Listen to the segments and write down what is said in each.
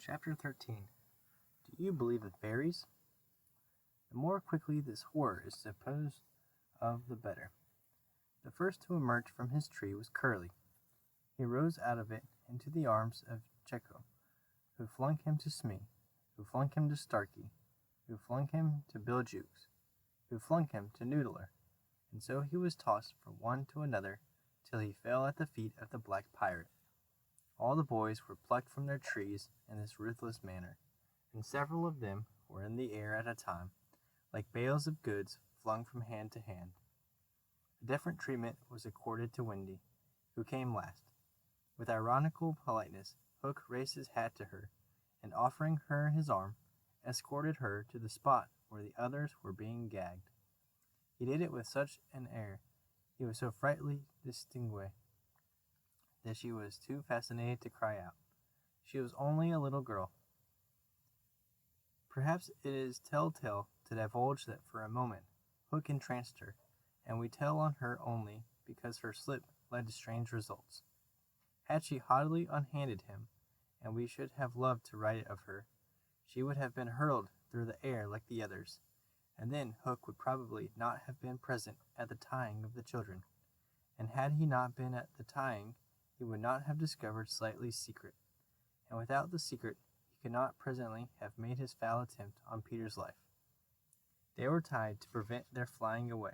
Chapter 13. Do you believe in fairies? The more quickly this horror is disposed of, the better. The first to emerge from his tree was Curly. He rose out of it into the arms of Jeko, who flung him to Smee, who flung him to Starkey, who flung him to Bill Jukes, who flung him to Noodler, and so he was tossed from one to another till he fell at the feet of the black pirate. All the boys were plucked from their trees in this ruthless manner, and several of them were in the air at a time, like bales of goods flung from hand to hand. A different treatment was accorded to Wendy, who came last. With ironical politeness, Hook raised his hat to her, and offering her his arm, escorted her to the spot where the others were being gagged. He did it with such an air, he was so frightfully distingué, that she was too fascinated to cry out. She was only a little girl. Perhaps it is telltale to divulge that for a moment Hook entranced her, and we tell on her only because her slip led to strange results. Had she haughtily unhanded him, and we should have loved to write it of her, she would have been hurled through the air like the others, and then Hook would probably not have been present at the tying of the children, and had he not been at the tying, he would not have discovered Slightly's secret, and without the secret he could not presently have made his foul attempt on Peter's life. They were tied to prevent their flying away,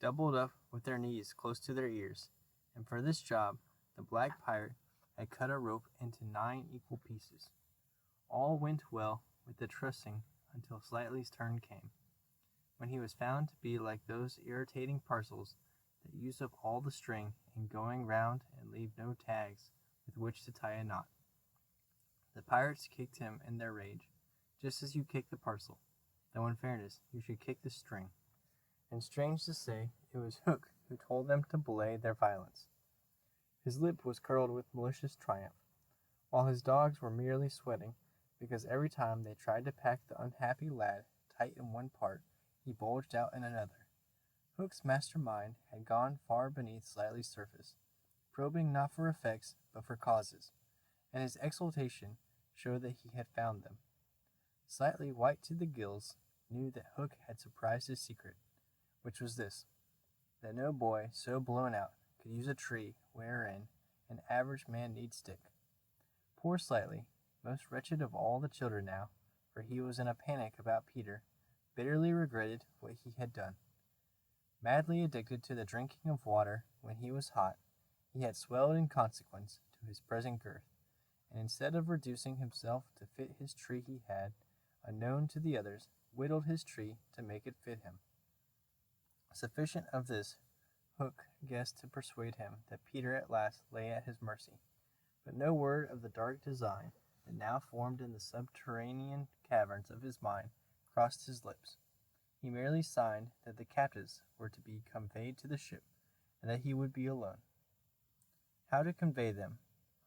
doubled up with their knees close to their ears, and for this job the black pirate had cut a rope into 9 equal pieces. All went well with the trussing until Slightly's turn came, when he was found to be like those irritating parcels that use up all the string in going round and leave no tags with which to tie a knot. The pirates kicked him in their rage, just as you kick the parcel, though in fairness you should kick the string. And strange to say, it was Hook who told them to belay their violence. His lip was curled with malicious triumph, while his dogs were merely sweating, because every time they tried to pack the unhappy lad tight in one part, he bulged out in another. Hook's mastermind had gone far beneath Slightly's surface, probing not for effects, but for causes, and his exultation showed that he had found them. Slightly, white to the gills, knew that Hook had surprised his secret, which was this, that no boy so blown out could use a tree wherein an average man need stick. Poor Slightly, most wretched of all the children now, for he was in a panic about Peter, bitterly regretted what he had done. Madly addicted to the drinking of water when he was hot, he had swelled in consequence to his present girth, and instead of reducing himself to fit his tree he had, unknown to the others, whittled his tree to make it fit him. Sufficient of this, Hook guessed to persuade him that Peter at last lay at his mercy, but no word of the dark design that now formed in the subterranean caverns of his mind crossed his lips. He merely signed that the captives were to be conveyed to the ship, and that he would be alone. How to convey them?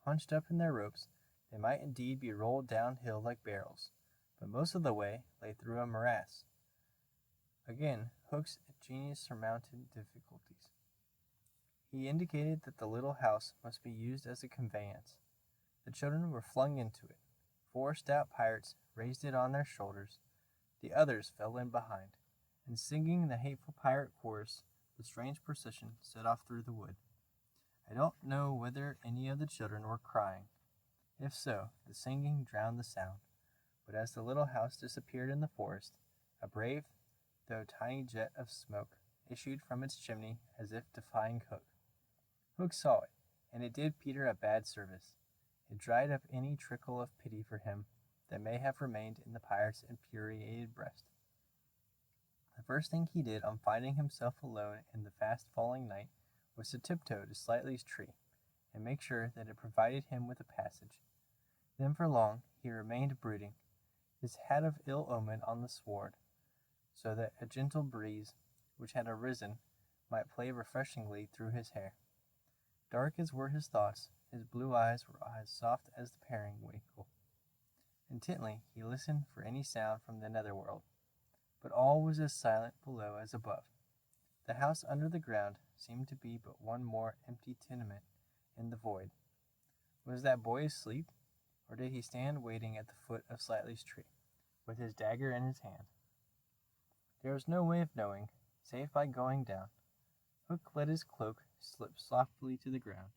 Hunched up in their ropes, they might indeed be rolled downhill like barrels, but most of the way lay through a morass. Again, Hook's genius surmounted difficulties. He indicated that the little house must be used as a conveyance. The children were flung into it. 4 stout pirates raised it on their shoulders. The others fell in behind, and singing the hateful pirate chorus, the strange procession set off through the wood. I don't know whether any of the children were crying. If so, the singing drowned the sound, but as the little house disappeared in the forest, a brave, though tiny jet of smoke issued from its chimney as if defying Hook. Hook saw it, and it did Peter a bad service. It dried up any trickle of pity for him that may have remained in the pirate's infuriated breast. The first thing he did on finding himself alone in the fast-falling night was to tiptoe to Slightly's tree, and make sure that it provided him with a passage. Then for long he remained brooding, his hat of ill omen on the sward, so that a gentle breeze, which had arisen, might play refreshingly through his hair. Dark as were his thoughts, his blue eyes were as soft as the periwinkle. Intently he listened for any sound from the netherworld, but all was as silent below as above. The house under the ground seemed to be but one more empty tenement in the void. Was that boy asleep, or did he stand waiting at the foot of Slightly's tree, with his dagger in his hand? There was no way of knowing, save by going down. Hook let his cloak slip softly to the ground,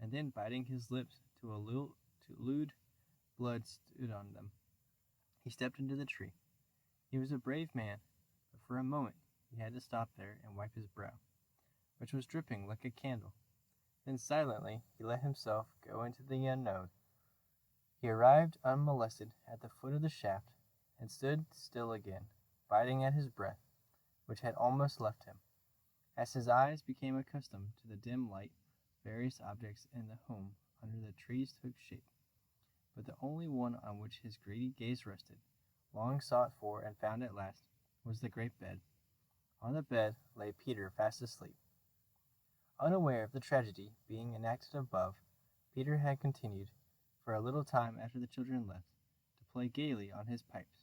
and then biting his lips to elude blood stood on them. He stepped into the tree. He was a brave man, but for a moment he had to stop there and wipe his brow, which was dripping like a candle. Then silently he let himself go into the unknown. He arrived unmolested at the foot of the shaft, and stood still again, biting at his breath, which had almost left him. As his eyes became accustomed to the dim light of various objects in the home under the trees took shape, but the only one on which his greedy gaze rested, long sought for and found at last, was the great bed. On the bed lay Peter fast asleep. Unaware of the tragedy being enacted above, Peter had continued, for a little time after the children left, to play gaily on his pipes,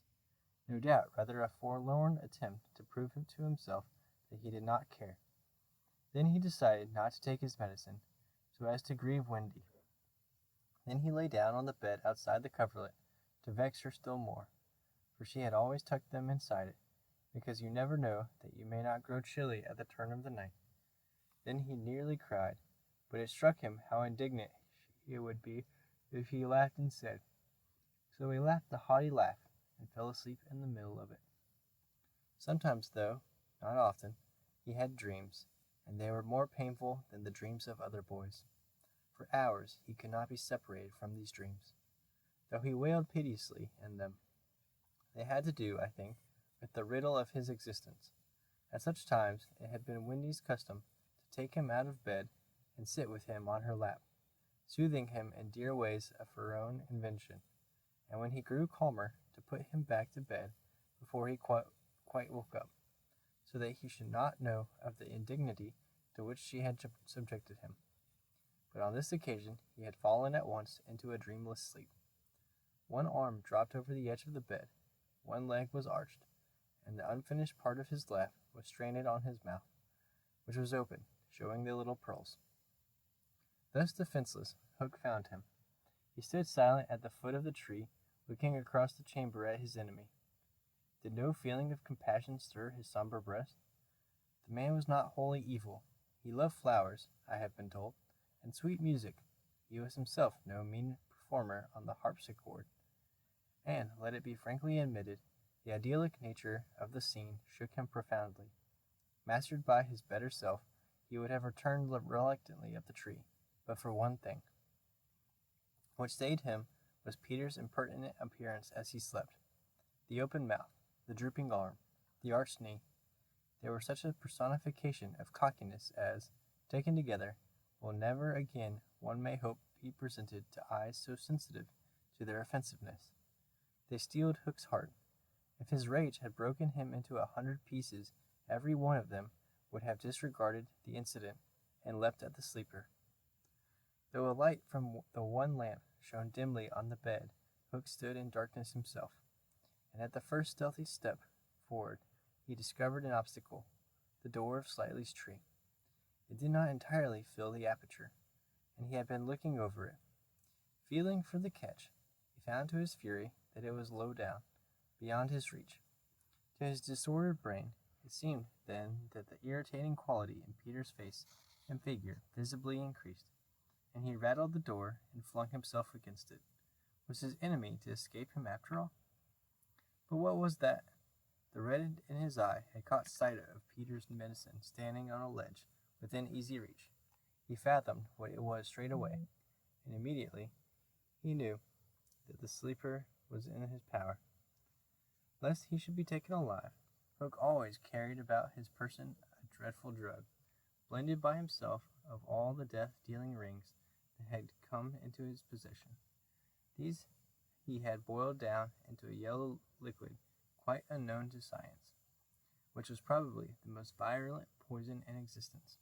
no doubt rather a forlorn attempt to prove to himself that he did not care. Then he decided not to take his medicine, so as to grieve Wendy. Then he lay down on the bed outside the coverlet, to vex her still more, for she had always tucked them inside it, because you never know that you may not grow chilly at the turn of the night. Then he nearly cried, but it struck him how indignant it would be if he laughed instead. So he laughed a haughty laugh, and fell asleep in the middle of it. Sometimes, though not often, he had dreams, and they were more painful than the dreams of other boys. For hours he could not be separated from these dreams, though he wailed piteously in them. They had to do, I think, with the riddle of his existence. At such times it had been Wendy's custom to take him out of bed and sit with him on her lap, soothing him in dear ways of her own invention, and when he grew calmer, to put him back to bed before he quite woke up, so that he should not know of the indignity to which she had subjected him. But on this occasion he had fallen at once into a dreamless sleep. One arm dropped over the edge of the bed, one leg was arched, and the unfinished part of his laugh was stranded on his mouth, which was open, showing the little pearls. Thus defenseless, Hook found him. He stood silent at the foot of the tree, looking across the chamber at his enemy. Did no feeling of compassion stir his somber breast? The man was not wholly evil. He loved flowers, I have been told, and sweet music. He was himself no mean performer on the harpsichord. And, let it be frankly admitted, the idyllic nature of the scene shook him profoundly. Mastered by his better self, he would have returned reluctantly up the tree, but for one thing. What stayed him was Peter's impertinent appearance as he slept. The open mouth, the drooping arm, the arched knee. They were such a personification of cockiness as, taken together, will never again, one may hope, be presented to eyes so sensitive to their offensiveness. They steeled Hook's heart. If his rage had broken him into 100 pieces, every one of them would have disregarded the incident and leapt at the sleeper. Though a light from the one lamp shone dimly on the bed, Hook stood in darkness himself, and at the first stealthy step forward he discovered an obstacle, the door of Slightly's tree. It did not entirely fill the aperture, and he had been looking over it. Feeling for the catch, he found to his fury that it was low down, beyond his reach. To his disordered brain, it seemed then that the irritating quality in Peter's face and figure visibly increased, and he rattled the door and flung himself against it. Was his enemy to escape him after all? But what was that? The red in his eye had caught sight of Peter's medicine standing on a ledge within easy reach. He fathomed what it was straight away, and immediately he knew that the sleeper was in his power. Lest he should be taken alive, Hook always carried about his person a dreadful drug, blended by himself of all the death-dealing rings that had come into his possession. These he had boiled down into a yellow liquid quite unknown to science, which was probably the most virulent poison in existence.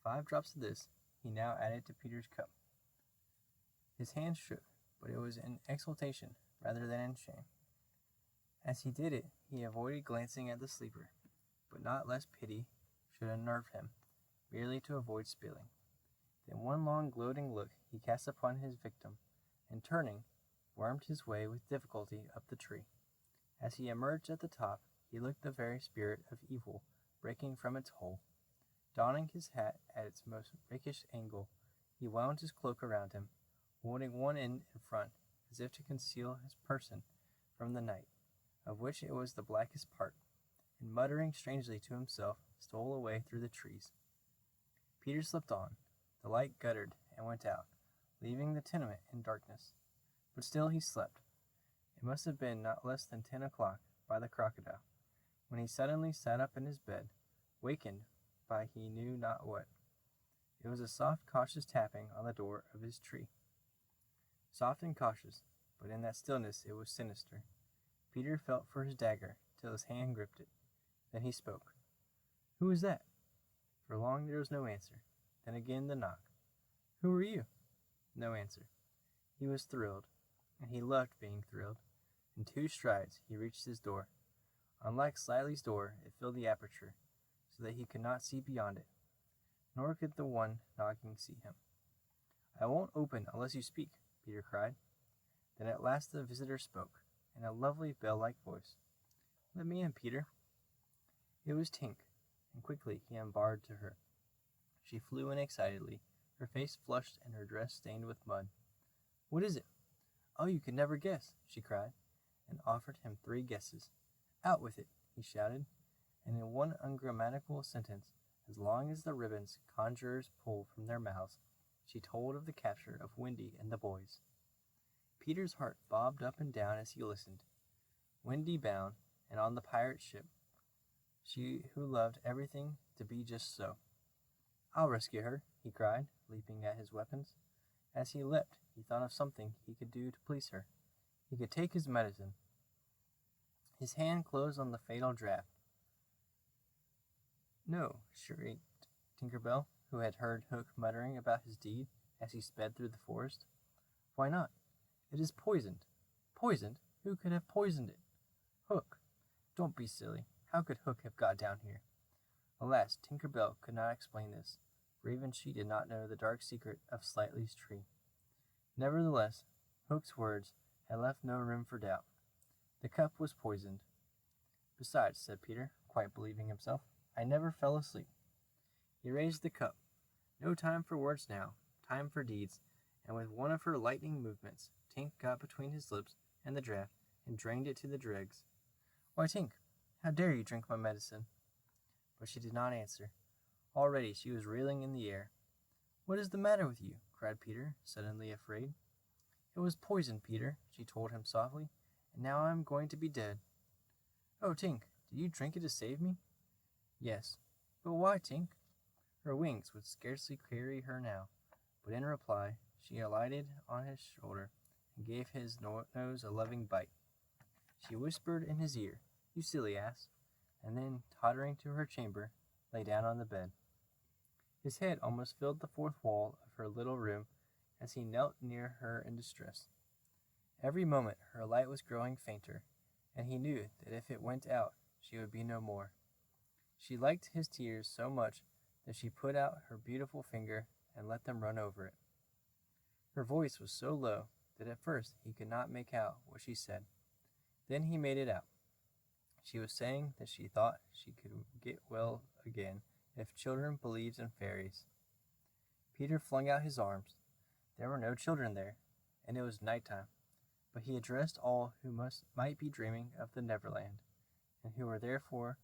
5 drops of this he now added to Peter's cup. His hand shook, but it was in exultation rather than in shame. As he did it, he avoided glancing at the sleeper, but not lest pity should unnerve him, merely to avoid spilling. Then one long gloating look he cast upon his victim, and turning, wormed his way with difficulty up the tree. As he emerged at the top, he looked the very spirit of evil breaking from its hole. Donning his hat at its most rakish angle, he wound his cloak around him, holding one end in front, as if to conceal his person from the night, of which it was the blackest part, and muttering strangely to himself, stole away through the trees. Peter slipped on. The light guttered and went out, leaving the tenement in darkness. But still he slept. It must have been not less than 10 o'clock by the crocodile, when he suddenly sat up in his bed, wakened by he knew not what. It was a soft, cautious tapping on the door of his tree. Soft and cautious, but in that stillness it was sinister. Peter felt for his dagger till his hand gripped it. Then he spoke. "Who is that?" For long there was no answer. Then again the knock. "Who are you?" No answer. He was thrilled, and he loved being thrilled. In 2 strides he reached his door. Unlike Slyly's door, it filled the aperture, so that he could not see beyond it. Nor could the one knocking see him. "I won't open unless you speak," Peter cried. Then at last the visitor spoke, in a lovely bell-like voice. "Let me in, Peter." It was Tink, and quickly he unbarred to her. She flew in excitedly, her face flushed and her dress stained with mud. "What is it?" "Oh, you could never guess," she cried, and offered him 3 guesses. "Out with it," he shouted, and in one ungrammatical sentence, as long as the ribbons conjurers pull from their mouths, she told of the capture of Wendy and the boys. Peter's heart bobbed up and down as he listened. Wendy bound, and on the pirate ship, she who loved everything to be just so. "I'll rescue her," he cried, leaping at his weapons. As he leapt, he thought of something he could do to please her. He could take his medicine. His hand closed on the fatal draught. "No," shrieked Tinker Bell, who had heard Hook muttering about his deed as he sped through the forest. "Why not? It is poisoned." "Poisoned? Who could have poisoned it?" "Hook." "Don't be silly. How could Hook have got down here?" Alas, Tinker Bell could not explain this, for even she did not know the dark secret of Slightly's tree. Nevertheless, Hook's words had left no room for doubt. The cup was poisoned. "Besides," said Peter, quite believing himself, "I never fell asleep." He raised the cup. No time for words now, time for deeds, and with one of her lightning movements, Tink got between his lips and the draught and drained it to the dregs. "Why, Tink, how dare you drink my medicine?" But she did not answer. Already she was reeling in the air. "What is the matter with you?" cried Peter, suddenly afraid. "It was poison, Peter," she told him softly, "and now I am going to be dead." "Oh, Tink, did you drink it to save me?" "Yes." "But why, Tink?" Her wings would scarcely carry her now, but in reply she alighted on his shoulder and gave his nose a loving bite. She whispered in his ear, "You silly ass," and then, tottering to her chamber, lay down on the bed. His head almost filled the 4th wall of her little room as he knelt near her in distress. Every moment her light was growing fainter, and he knew that if it went out she would be no more. She liked his tears so much that she put out her beautiful finger and let them run over it. Her voice was so low that at first he could not make out what she said. Then he made it out. She was saying that she thought she could get well again if children believed in fairies. Peter flung out his arms. There were no children there, and it was night time, but he addressed all who might be dreaming of the Neverland, and who were therefore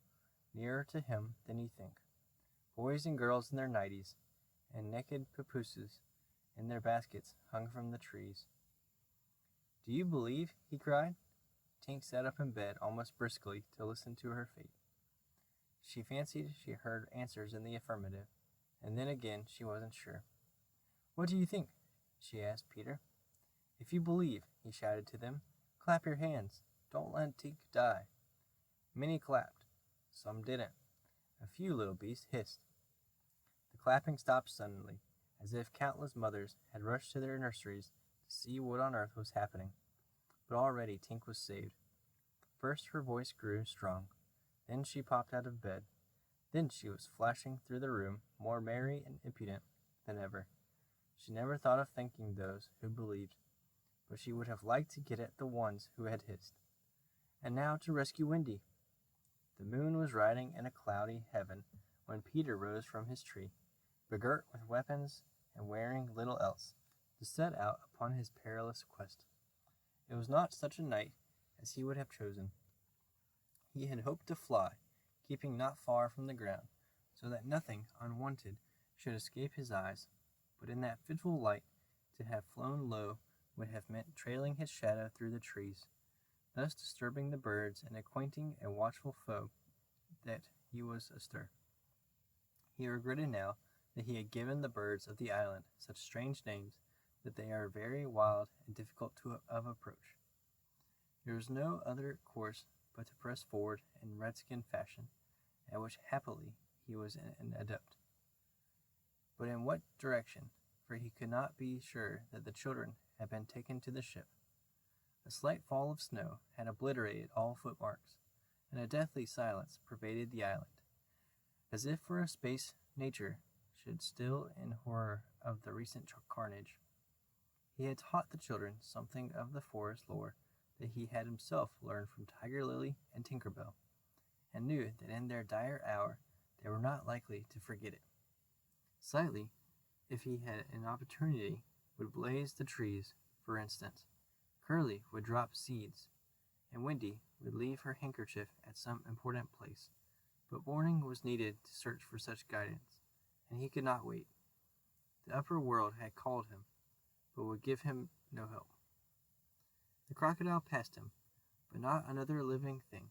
nearer to him than you think. Boys and girls in their nighties, and naked papooses in their baskets hung from the trees. "Do you believe?" he cried. Tink sat up in bed almost briskly to listen to her fate. She fancied she heard answers in the affirmative, and then again she wasn't sure. "What do you think?" she asked Peter. "If you believe," he shouted to them, "clap your hands. Don't let Tink die." Many clapped. Some didn't. A few little beasts hissed. The clapping stopped suddenly, as if countless mothers had rushed to their nurseries to see what on earth was happening. But already Tink was saved. First her voice grew strong. Then she popped out of bed. Then she was flashing through the room, more merry and impudent than ever. She never thought of thanking those who believed. but she would have liked to get at the ones who had hissed. And now to rescue Wendy. The moon was riding in a cloudy heaven when Peter rose from his tree, begirt with weapons and wearing little else, to set out upon his perilous quest. It was not such a night as he would have chosen. He had hoped to fly, keeping not far from the ground, so that nothing unwanted should escape his eyes, but in that fitful light to have flown low would have meant trailing his shadow through the trees, thus disturbing the birds and acquainting a watchful foe that he was astir. He regretted now that he had given the birds of the island such strange names that they are very wild and difficult of approach. There was no other course but to press forward in redskin fashion, at which happily he was an adept. But in what direction? For he could not be sure that the children had been taken to the ship. A slight fall of snow had obliterated all footmarks, and a deathly silence pervaded the island, as if for a space nature stood still in horror of the recent carnage. He had taught the children something of the forest lore that he had himself learned from Tiger Lily and Tinker Bell, and knew that in their dire hour they were not likely to forget it. Slightly, if he had an opportunity, would blaze the trees, for instance. Curly would drop seeds, and Wendy would leave her handkerchief at some important place. But morning was needed to search for such guidance, and he could not wait. The upper world had called him, but would give him no help. The crocodile passed him, but not another living thing,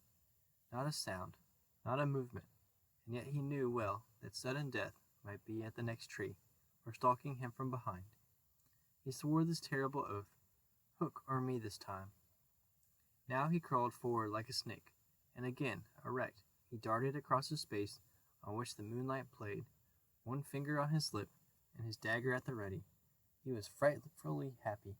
not a sound, not a movement, and yet he knew well that sudden death might be at the next tree, or stalking him from behind. He swore this terrible oath, hook or me this time. Now he crawled forward like a snake, and again, erect, he darted across a space on which the moonlight played, one finger on his lip, and his dagger at the ready. He was frightfully happy.